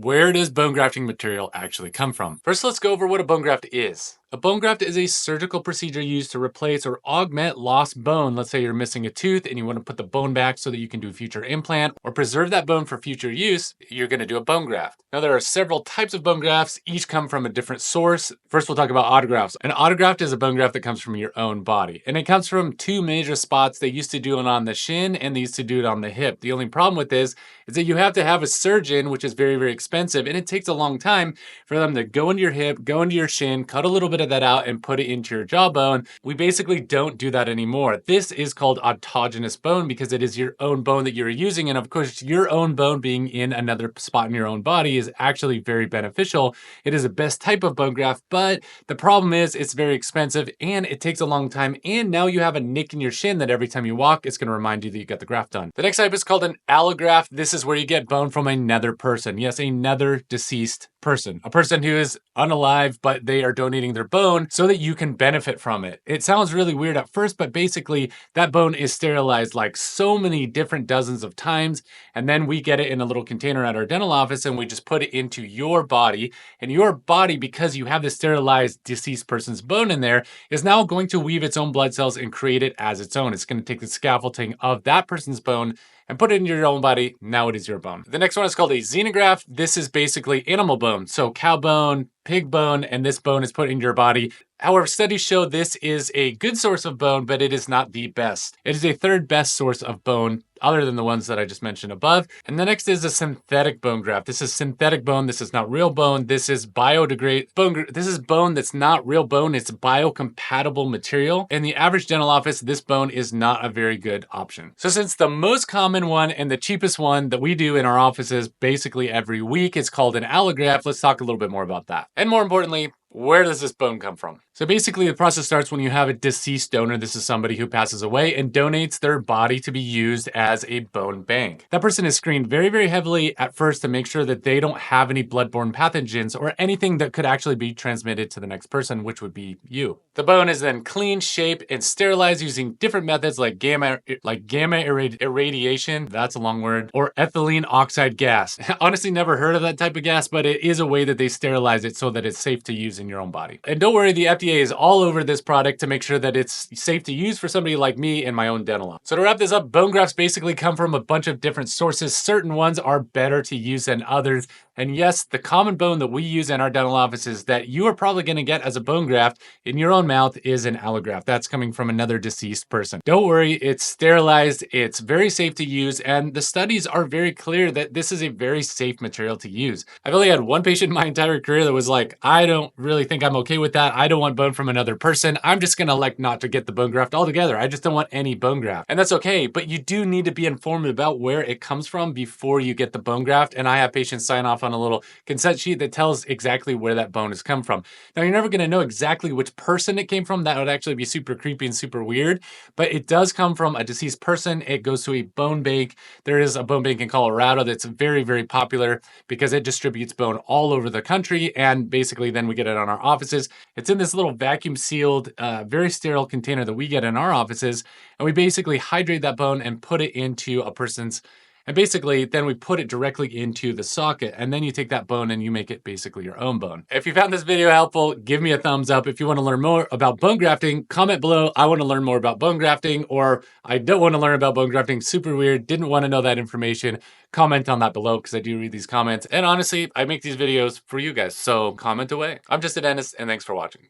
where does bone grafting material actually come from? First, let's go over what a bone graft is. A bone graft is a surgical procedure used to replace or augment lost bone. Let's say you're missing a tooth and you want to put the bone back so that you can do a future implant or preserve that bone for future use. You're going to do a bone graft. Now, there are several types of bone grafts. Each come from a different source. First, we'll talk about autografts. An autograft is a bone graft that comes from your own body. And it comes from two major spots. They used to do it on the shin and they used to do it on the hip. The only problem with this is that you have to have a surgeon, which is very, very expensive. And it takes a long time for them to go into your hip, go into your shin, cut a little bit of that out and put it into your jawbone. We basically don't do that anymore. This is called autogenous bone because it is your own bone that you're using. And of course, your own bone being in another spot in your own body is actually very beneficial. It is the best type of bone graft, but the problem is it's very expensive and it takes a long time. And now you have a nick in your shin that every time you walk, it's going to remind you that you got the graft done. The next type is called an allograft. This is where you get bone from another person. Yes, another deceased person. A person who is unalive, but they are donating their bone so that you can benefit from it. It sounds really weird at first, but basically that bone is sterilized like so many different dozens of times. And then we get it in a little container at our dental office and we just put it into your body. And your body, because you have this sterilized deceased person's bone in there, is now going to weave its own blood cells and create it as its own. It's going to take the scaffolding of that person's bone and put it in your own body. Now it is your bone. The next one is called a xenograft. This is basically animal bone. So cow bone, pig bone, and this bone is put in your body. However, studies show this is a good source of bone, but it is not the best. It is a third best source of bone other than the ones that I just mentioned above. And the next is a synthetic bone graft. This is synthetic bone. This is not real bone. This is biodegradable bone. This is bone that's not real bone. It's biocompatible material. In the average dental office, this bone is not a very good option. So since the most common one and the cheapest one that we do in our offices basically every week is called an allograft, let's talk a little bit more about that. And more importantly, where does this bone come from? So basically the process starts when you have a deceased donor. This is somebody who passes away and donates their body to be used as a bone bank. That person is screened very, very heavily at first to make sure that they don't have any bloodborne pathogens or anything that could actually be transmitted to the next person, which would be you. The bone is then cleaned, shaped, and sterilized using different methods like gamma irradiation, that's a long word, or ethylene oxide gas. Honestly, never heard of that type of gas, but it is a way that they sterilize it so that it's safe to use in your own body. And don't worry, the FDA is all over this product to make sure that it's safe to use for somebody like me in my own dental office. So to wrap this up, bone grafts basically come from a bunch of different sources. Certain ones are better to use than others. And yes, the common bone that we use in our dental offices that you are probably going to get as a bone graft in your own mouth is an allograft. That's coming from another deceased person. Don't worry, it's sterilized, it's very safe to use, and the studies are very clear that this is a very safe material to use. I've only had one patient in my entire career that was like, I don't really think I'm okay with that. I don't want bone from another person. I'm just going to elect not to get the bone graft altogether. I just don't want any bone graft. And that's okay, but you do need to be informed about where it comes from before you get the bone graft. And I have patients sign off on a little consent sheet that tells exactly where that bone has come from. Now, you're never going to know exactly which person it came from. That would actually be super creepy and super weird, but it does come from a deceased person. It goes to a bone bank. There is a bone bank in Colorado that's very, very popular because it distributes bone all over the country. And basically then we get it on our offices. It's in this little vacuum sealed, very sterile container that we get in our offices. And we basically hydrate that bone and put it into a person's. And basically, then we put it directly into the socket, and then you take that bone and you make it basically your own bone. If you found this video helpful, give me a thumbs up. If you want to learn more about bone grafting, comment below, I want to learn more about bone grafting, or I don't want to learn about bone grafting, super weird, didn't want to know that information. Comment on that below, because I do read these comments. And honestly, I make these videos for you guys, so comment away. I'm just a dentist, and thanks for watching.